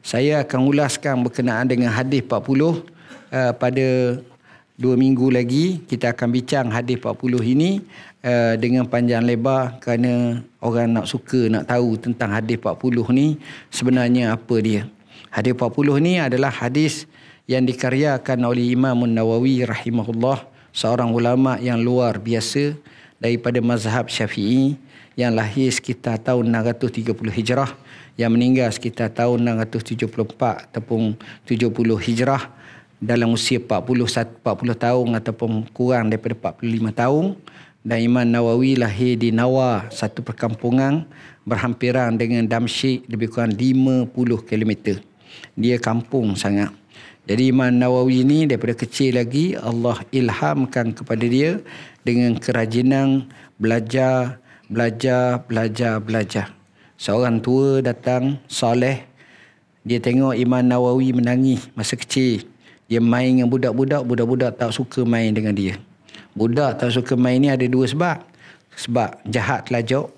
Saya akan ulaskan berkenaan dengan hadis 40 pada 2 minggu lagi. Kita akan bincang hadis 40 ini dengan panjang lebar kerana orang nak suka nak tahu tentang hadis 40 ni sebenarnya apa dia. Hadis 40 ni adalah hadis yang dikaryakan oleh Imam Nawawi rahimahullah, seorang ulama yang luar biasa daripada mazhab Syafi'i, yang lahir sekitar tahun 630 Hijrah, yang meninggal sekitar tahun 674 ataupun 70 Hijrah, dalam usia 40 tahun ataupun kurang daripada 45 tahun. Dan Imam Nawawi lahir di Nawa, satu perkampungan berhampiran dengan Damsyik, lebih kurang 50 km. Dia kampung sangat. Jadi Imam Nawawi ni daripada kecil lagi Allah ilhamkan kepada dia dengan kerajinan belajar. Seorang tua datang soleh, dia tengok Imam Nawawi menangis masa kecil. Dia main dengan budak-budak tak suka main dengan dia. Budak tak suka main ni ada dua sebab. Sebab jahat telajuk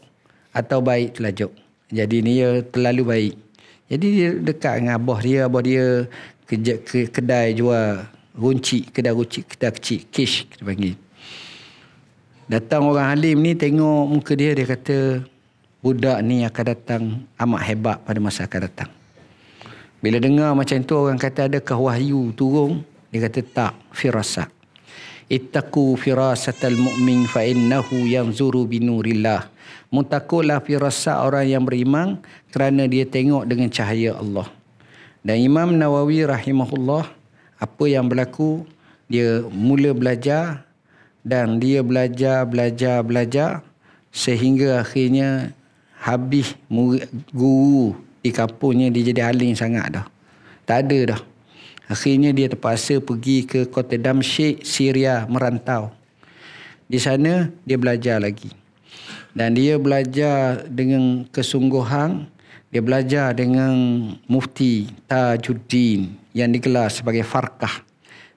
atau baik telajuk. Jadi dia terlalu baik. Jadi dia dekat dengan abah dia kedai jual kedai kecil, kish kita panggil. Datang orang alim ni tengok muka dia kata budak ni akan datang amat hebat pada masa akan datang. Bila dengar macam tu, orang kata adakah wahyu turun? Dia kata tak, firasat. Ittaqu firasatal mu'min fa innahu yanzuru binurillah. Mutakulah firasat orang yang beriman kerana dia tengok dengan cahaya Allah. Dan Imam Nawawi rahimahullah, apa yang berlaku, dia mula belajar dan dia belajar sehingga akhirnya habis guru di kampungnya, dia jadi alim sangat dah. Tak ada dah. Akhirnya dia terpaksa pergi ke kota Damsyik, Syria, merantau. Di sana dia belajar lagi. Dan dia belajar dengan kesungguhan. Dia belajar dengan Mufti Tajuddin yang digelar sebagai Farqah.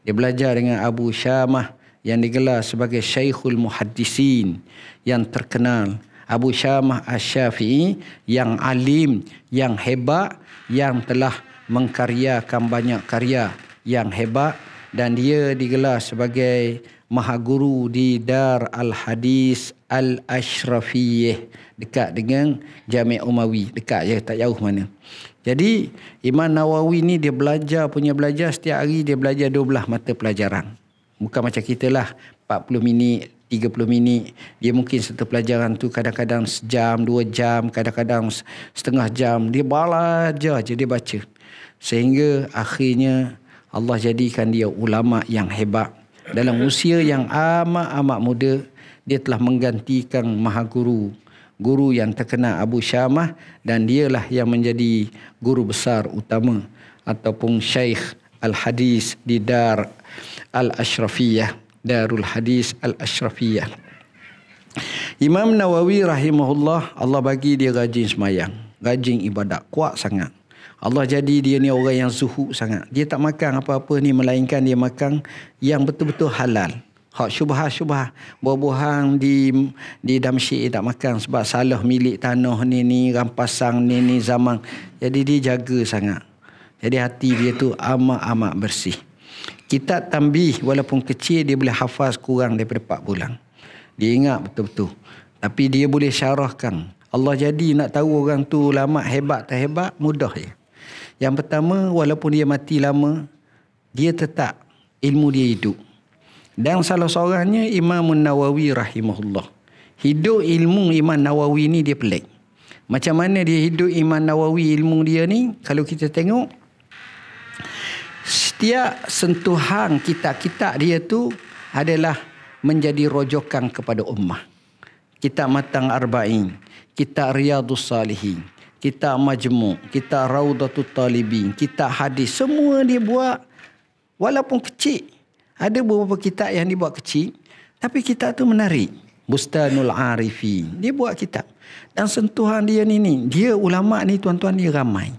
Dia belajar dengan Abu Syamah yang digelar sebagai Syekhul Muhaddisin yang terkenal. Abu Syamah Asy-Syafi'i yang alim, yang hebat, yang telah mengkaryakan banyak karya yang hebat, dan dia digelar sebagai Mahaguru di Dar Al-Hadis Al-Ashrafiyah, dekat dengan Jami' Umawi, dekat je, tak jauh mana. Jadi Imam Nawawi ni dia belajar setiap hari dia belajar 12 mata pelajaran. Bukan macam kita lah 40 minit, 30 minit. Dia mungkin satu pelajaran tu kadang-kadang sejam, 2 jam, kadang-kadang setengah jam. Dia belajar je, dia baca. Sehingga akhirnya Allah jadikan dia ulama yang hebat. Dalam usia yang amat muda, dia telah menggantikan Mahaguru, guru yang terkenal Abu Syamah, dan dialah yang menjadi guru besar utama ataupun Syekh Al-Hadis di Dar Al-Ashrafiyah, Darul Hadis Al-Ashrafiyah. Imam Nawawi rahimahullah, Allah bagi dia rajin semayang, rajin ibadat, kuat sangat. Allah jadi dia ni orang yang zuhud sangat. Dia tak makan apa-apa ni melainkan dia makan yang betul-betul halal. Hak syubhah-syubhah, buah-buahan di Damsyik tak makan sebab salah milik tanah ni rampasan ni zaman. Jadi dia jaga sangat. Jadi hati dia tu amat bersih. Kitab Tanbih walaupun kecil, dia boleh hafaz kurang daripada 4 bulan. Dia ingat betul-betul. Tapi dia boleh syarahkan. Allah jadi nak tahu orang tu ulama hebat tak hebat, mudah je. Yang pertama, walaupun dia mati lama, dia tetap ilmu dia hidup. Dan salah seorangnya Imam Nawawi rahimahullah. Hidup ilmu Imam Nawawi ni dia pelik. Macam mana dia hidup Imam Nawawi ilmu dia ni? Kalau kita tengok, setiap sentuhan kitab-kitab dia tu adalah menjadi rojokan kepada ummah. Kitab Matan Arba'in, kitab Riyadhus Salihin, kitab Majmu', kitab Raudatul Talibin, kitab hadis, semua dia buat walaupun kecil. Ada beberapa kitab yang dibuat kecil, tapi kitab tu menarik. Bustanul Arifin, dia buat kitab. Dan sentuhan dia ni, dia ulama ni tuan-tuan, dia ramai.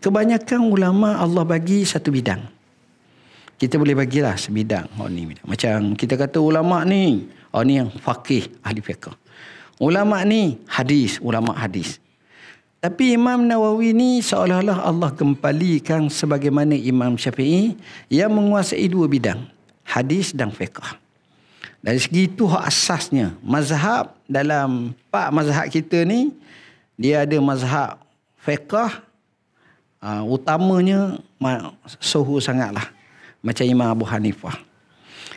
Kebanyakan ulama Allah bagi satu bidang. Kita boleh bagilah sebidang. Macam kita kata ulama ni, ni yang faqih, ahli fiqh. Ulama ni hadis, ulama hadis. Tapi Imam Nawawi ni seolah-olah Allah gempalikan sebagaimana Imam Syafi'i yang menguasai dua bidang, hadis dan fiqh. Dari segi itu hak asasnya. Mazhab dalam 4 mazhab kita ni, dia ada mazhab fiqh, utamanya suhu sangatlah. Macam Imam Abu Hanifah.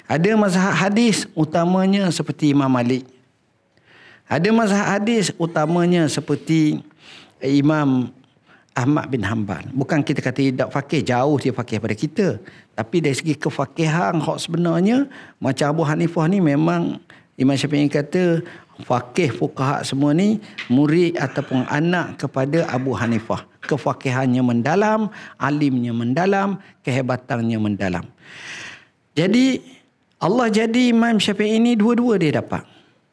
Ada mazhab hadis, utamanya seperti Imam Malik. Ada mazhab hadis, utamanya seperti Imam Ahmad bin Hanbal. Bukan kita kata tidak fakih, jauh dia fakih pada kita. Tapi dari segi kefakihan hak sebenarnya, macam Abu Hanifah ni memang Imam Syafi'i kata fakih fuqaha semua ni murid ataupun anak kepada Abu Hanifah. Kefakihannya mendalam, alimnya mendalam, kehebatannya mendalam. Jadi Allah jadi Imam Syafi'i ni dua-dua dia dapat.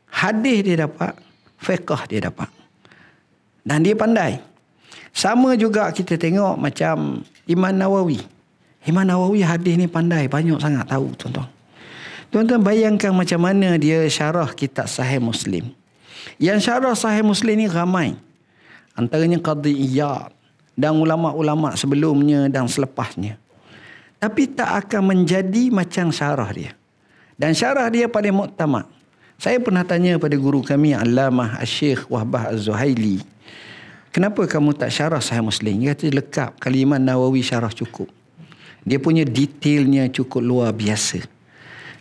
Hadis dia dapat, fiqh dia dapat. Dan dia pandai. Sama juga kita tengok macam Imam Nawawi. Imam Nawawi hadis ni pandai, banyak sangat tahu tuan-tuan. Tuan-tuan bayangkan macam mana dia syarah kitab Sahih Muslim. Yang syarah Sahih Muslim ni ramai. Antaranya Qadhi Iyad dan ulama-ulama sebelumnya dan selepasnya. Tapi tak akan menjadi macam syarah dia. Dan syarah dia paling muktamad. Saya pernah tanya pada guru kami Allamah Asy-Syaikh Wahbah Az-Zuhaili, kenapa kamu tak syarah Sahih Muslim? Dia kata lekap. Kali Imam Nawawi syarah cukup. Dia punya detailnya cukup luar biasa.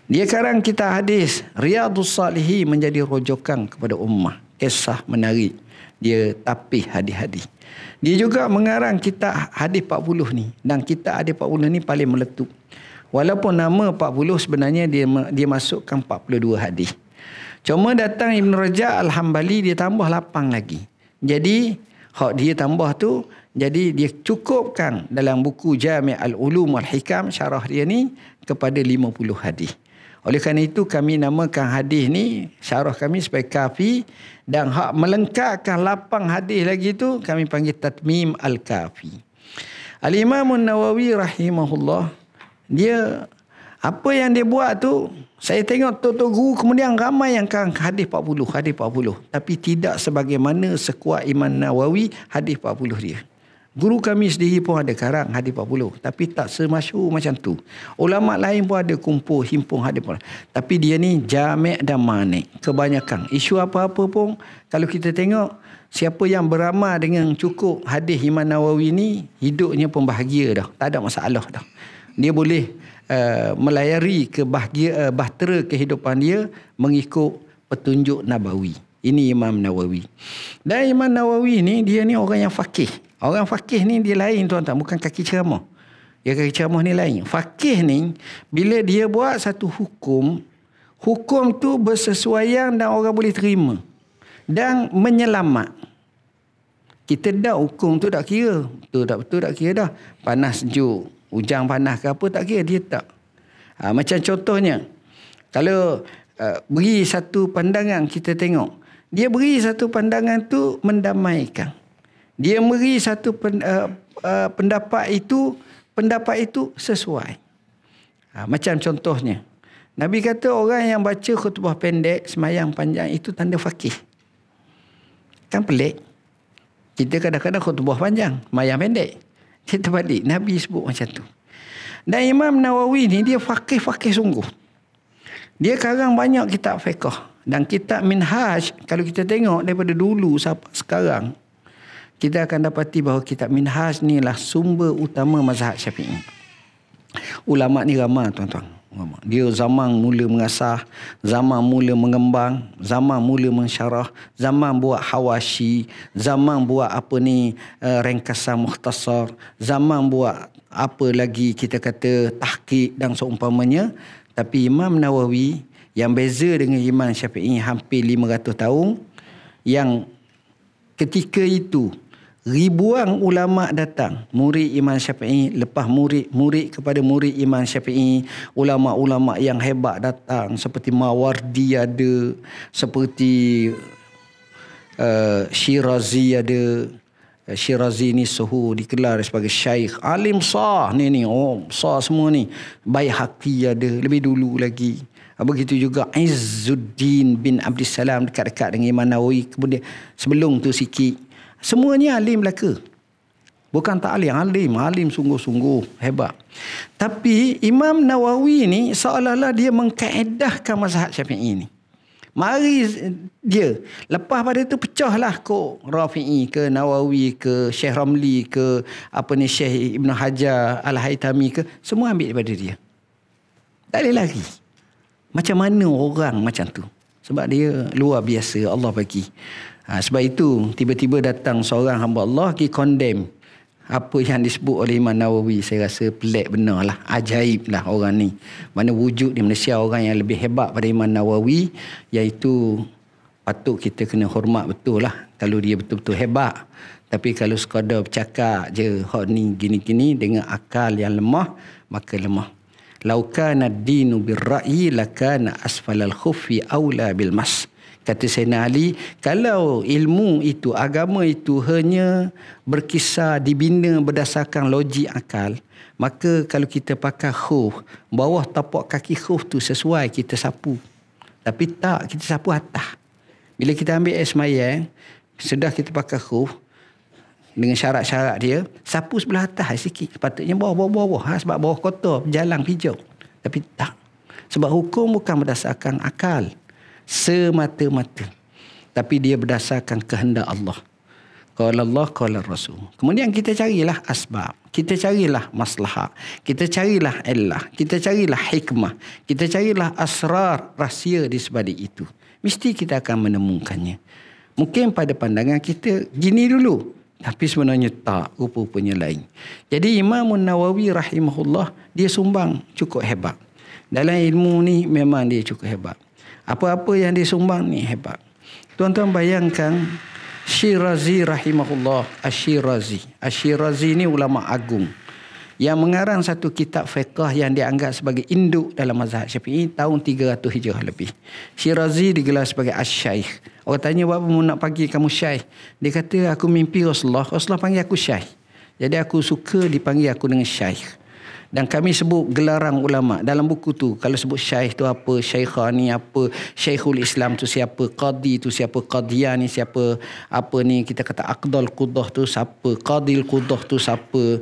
Dia karang kita hadis Riyadhus Salihin menjadi rojokan kepada ummah. Kisah menarik. Dia tapih hadis-hadis. Dia juga mengarang kitab hadis 40 ni. Dan kitab hadis 40 ni paling meletup. Walaupun nama 40 sebenarnya dia masukkan 42 hadis. Cuma datang Ibn Rajab Al-Hambali dia tambah 8 lagi. Jadi hak dia tambah tu, jadi dia cukupkan dalam buku Jami' Al-Ulum Wal-Hikam syarah dia ni kepada 50 hadis. Oleh kerana itu kami namakan hadis ni syarah kami sebagai kafi, dan hak melengkapkan 8 hadis lagi tu kami panggil Tatmim Al-Kafi. Al-Imam An-Nawawi rahimahullah, dia apa yang dia buat tu, saya tengok tok-tok guru kemudian ramai yang kan hadis 40, hadis 40. Tapi tidak sebagaimana sekuat Imam Nawawi hadis 40 dia. Guru kami sendiri pun ada karang hadis 40. Tapi tak semasyhur macam tu. Ulama lain pun ada kumpul, himpun hadis 40. Tapi dia ni jami' dan manik. Kebanyakan. Isu apa-apa pun, kalau kita tengok, siapa yang beramal dengan cukup hadis Imam Nawawi ni, hidupnya pun bahagia dah. Tak ada masalah dah. Dia boleh melayari ke bahtera kehidupan dia mengikut petunjuk Nabawi. Ini Imam Nawawi. Dan Imam Nawawi ni, dia ni orang yang fakih. Orang fakih ni dia lain tuan-tuan, bukan kaki ceramah. Dia kaki ceramah ni lain. Fakih ni, bila dia buat satu hukum, hukum tu bersesuaian dan orang boleh terima. Dan menyelamat. Kita dah hukum tu tak kira. Betul tak kira dah. Panas sejuk, hujan panas ke apa tak kira, dia tak. Macam contohnya, kalau beri satu pandangan kita tengok. Dia beri satu pandangan tu mendamaikan. Dia beri satu pendapat itu sesuai. Macam contohnya, Nabi kata orang yang baca khutbah pendek, semayang panjang itu tanda fakih. Kan pelik. Kita kadang-kadang khutbah panjang, semayang pendek. Dia terbalik. Nabi sebut macam tu. Dan Imam Nawawi ni dia fakih sungguh. Dia karang banyak kitab fiqh. Dan kitab Minhaj, kalau kita tengok daripada dulu sampai sekarang, kita akan dapati bahawa kitab Minhaj ni lah sumber utama mazhab Syafi'i. Ulama ni ramai tuan-tuan. Dia zaman mula mengasah, zaman mula mengembang, zaman mula mensyarah, zaman buat hawashi, zaman buat ringkasan mukhtasar, zaman buat apa lagi kita kata tahqiq dan seumpamanya. Tapi Imam Nawawi yang beza dengan Imam Syafi'i hampir 500 tahun, yang ketika itu ribuan ulama datang, murid Imam Syafi'i, lepas murid kepada murid Imam Syafi'i, ulama-ulama yang hebat datang seperti Mawardi ada, seperti Syirazi ada. Syirazi ni suhu digelar sebagai syaikh, alim sah ni sah semua ni. Baihaqi ada lebih dulu lagi. Begitu juga Izzuddin bin Abdissalam dekat-dekat dengan Imam Nawawi, kemudian sebelum tu sikit Semuanya alim belaka. Bukan tak alim, alim sungguh-sungguh hebat. Tapi Imam Nawawi ni seolah-olah dia mengkaedahkan mazhab Syafi'i ni. Mari dia. Lepas pada tu pecahlah kok Rafi'i ke Nawawi ke Syekh Ramli ke Syekh Ibn Hajar Al-Haytami ke, semua ambil daripada dia. Tak boleh lari. Macam mana orang macam tu? Sebab dia luar biasa Allah bagi. Sebab itu tiba-tiba datang seorang hamba Allah pergi condemn apa yang disebut oleh Imam Nawawi. Saya rasa pelik benar lah. Ajaib lah orang ni. Mana wujud di Malaysia orang yang lebih hebat pada Imam Nawawi, iaitu patut kita kena hormat betul lah kalau dia betul-betul hebat. Tapi kalau sekadar bercakap je hak ni gini-gini dengan akal yang lemah, maka lemah. Lau kana ad-dinu bir-ra'yi lakana asfalal khuffi aula bil mas. Kata Sayyidina Ali, kalau ilmu itu, agama itu hanya berkisar, dibina berdasarkan logik akal, maka kalau kita pakai khuf, bawah tapak kaki khuf tu sesuai kita sapu. Tapi tak, kita sapu atas. Bila kita ambil air semayang, sudah kita pakai khuf, dengan syarat-syarat dia, sapu sebelah atas sikit. Sepatutnya bawah-bawah. Sebab bawah kotor, jalan pijau. Tapi tak. Sebab hukum bukan berdasarkan akal semata-mata, tapi dia berdasarkan kehendak Allah. Qala Allah, qala Rasul. Kemudian kita carilah asbab, kita carilah maslahat, kita carilah illah, kita carilah hikmah, kita carilah asrar, rahsia di sebalik itu. Mesti kita akan menemukannya. Mungkin pada pandangan kita gini dulu, tapi sebenarnya tak, rupa-rupanya lain. Jadi Imam Nawawi rahimahullah, dia sumbang cukup hebat. Dalam ilmu ni memang dia cukup hebat. Apa-apa yang disumbang ni hebat. Tuan-tuan bayangkan Syirazi rahimahullah, Asyirazi ni ulama agung yang mengarang satu kitab fiqh yang dianggap sebagai induk dalam mazhab Syafi'i tahun 300 Hijrah lebih. Syirazi digelar sebagai Asy-Syaikh. Orang tanya, apa nak panggil kamu Syaikh? Dia kata, aku mimpi Rasulullah panggil aku Syaikh. Jadi aku suka dipanggil aku dengan Syaikh. Dan kami sebut gelaran ulama dalam buku tu. Kalau sebut syaikh tu apa, syaikhah ni apa, Syekhul Islam tu siapa, qadi tu siapa, qadiyah ni siapa, apa ni kita kata aqdal qudah tu siapa, qadil qudah tu siapa,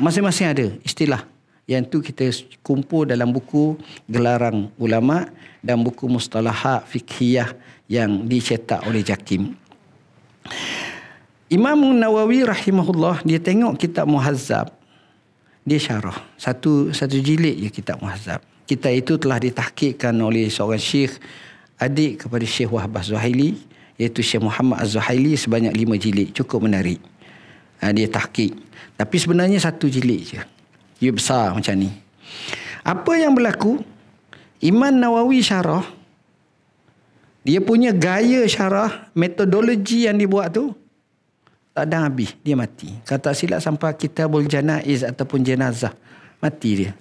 masing-masing ada istilah. Yang tu kita kumpul dalam buku gelaran ulama dan buku mustalahat fiqhiyah yang dicetak oleh Jakim. Imam Nawawi rahimahullah, dia tengok kitab Muhazzab, dia syarah satu jilid je kitab Muhazzab. Kitab itu telah ditahqiqkan oleh seorang syekh adik kepada Syekh Wahab Az-Zuhaili, iaitu Syekh Muhammad Az-Zuhaili, sebanyak 5 jilid. Cukup menarik. Dia tahqiq. Tapi sebenarnya 1 jilid je. Dia besar macam ni. Apa yang berlaku? Imam Nawawi syarah, dia punya gaya syarah, metodologi yang dibuat tu tak ada habis, dia mati. Kata silap sampai Kitabul Janaiz ataupun jenazah, mati dia.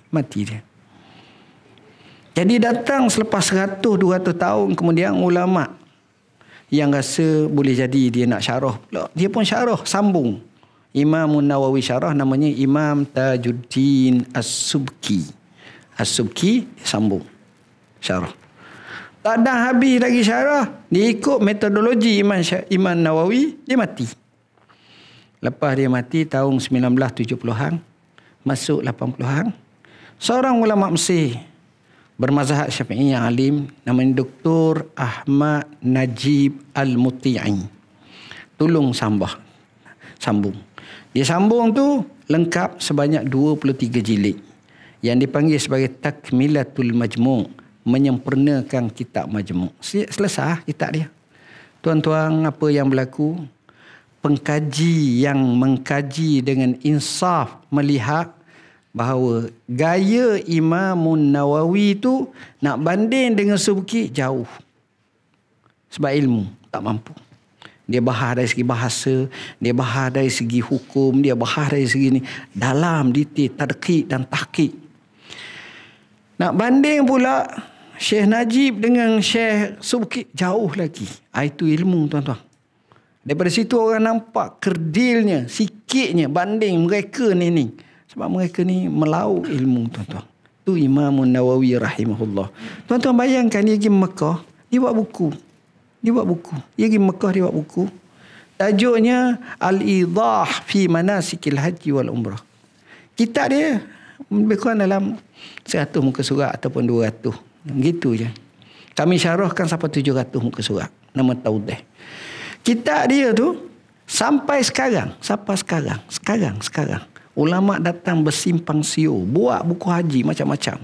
Mati dia. Jadi datang selepas 100-200 tahun kemudian ulama yang rasa boleh jadi dia nak syarah pula, dia pun syarah, sambung. Imam Nawawi syarah namanya Imam Tajuddin As-Subki. As-Subki sambung syarah. Tak ada habis lagi syarah. Dia ikut metodologi Imam Nawawi, dia mati. Lepas dia mati tahun 1970-an, masuk 80-an, seorang ulama Mesir bermazhab Syafi'i yang alim namanya Dr. Ahmad Najib Al-Muti'i. Tolong sambung. Dia sambung tu lengkap sebanyak 23 jilid yang dipanggil sebagai Takmilatul Majmu', menyempurnakan kitab Majmu'. Selesai kitab dia. Tuan-tuan, apa yang berlaku? Pengkaji yang mengkaji dengan insaf melihat bahawa gaya Imam Nawawi tu nak banding dengan Subki jauh. Sebab ilmu tak mampu. Dia bahas dari segi bahasa, dia bahas dari segi hukum, dia bahas dari segi ni dalam detail, tadqiq dan tahqiq. Nak banding pula Syekh Najib dengan Syekh Subki jauh lagi. Itu ilmu, tuan-tuan. Daripada situ orang nampak kerdilnya, sikitnya banding mereka ni. Sebab mereka ni melaut ilmu, tuan-tuan. Tu Imam Nawawi rahimahullah. Tuan-tuan bayangkan dia pergi Mekah, dia buat buku. Dia buat buku. Dia pergi Mekah, dia buat buku. Tajuknya Al-Idah fi Manasikil Haji wal Umrah. Kitab dia lebih kurang dalam 100 muka surat ataupun 200. Gitu je. Kami syarahkan sampai 700 muka surat. Nama Taudih. Kitab dia tu sampai sekarang. Ulama datang bersimpang siur. Buat buku haji macam-macam.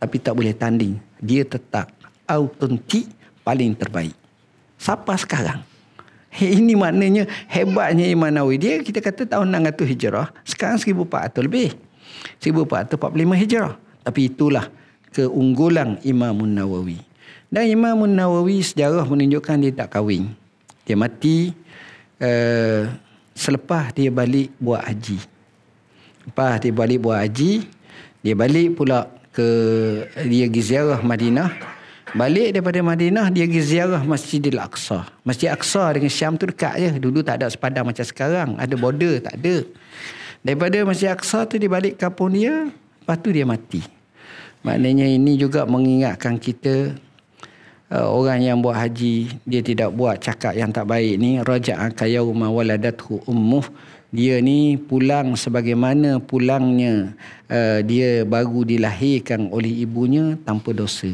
Tapi tak boleh tanding. Dia tetap autentik, paling terbaik. Sampai sekarang. Ini maknanya hebatnya Imam Nawawi. Dia kita kata tahun 600 Hijrah. Sekarang 1400 lebih. 1445 Hijrah. Tapi itulah keunggulan Imam Nawawi. Dan Imam Nawawi sejarah menunjukkan dia tak kahwin. Dia mati selepas dia balik buat haji. Lepas dia balik buat haji, dia balik pula dia pergi ziarah Madinah. Balik daripada Madinah, dia pergi ziarah Masjidil Aqsa. Masjid Aqsa dengan Syam tu dekat je. Dulu tak ada sepadan macam sekarang. Ada border, tak ada. Daripada Masjid Aqsa tu dia balik kampung dia. Lepas tu dia mati. Maknanya ini juga mengingatkan kita, orang yang buat haji, dia tidak buat cakap yang tak baik ni. Raja'a kayauma waladathu ummuh. Dia ni pulang sebagaimana pulangnya dia baru dilahirkan oleh ibunya tanpa dosa.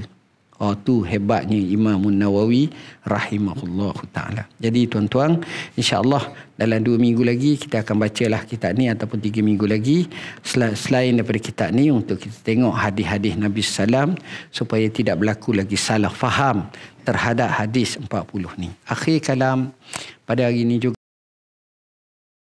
Oh, tu hebatnya Imam Nawawi rahimahullahu ta'ala. Jadi tuan-tuan, insya-Allah dalam 2 minggu lagi kita akan bacalah kitab ni, ataupun 3 minggu lagi selain daripada kitab ni, untuk kita tengok hadis-hadis Nabi sallam supaya tidak berlaku lagi salah faham terhadap hadis 40 ni. Akhir kalam pada hari ini juga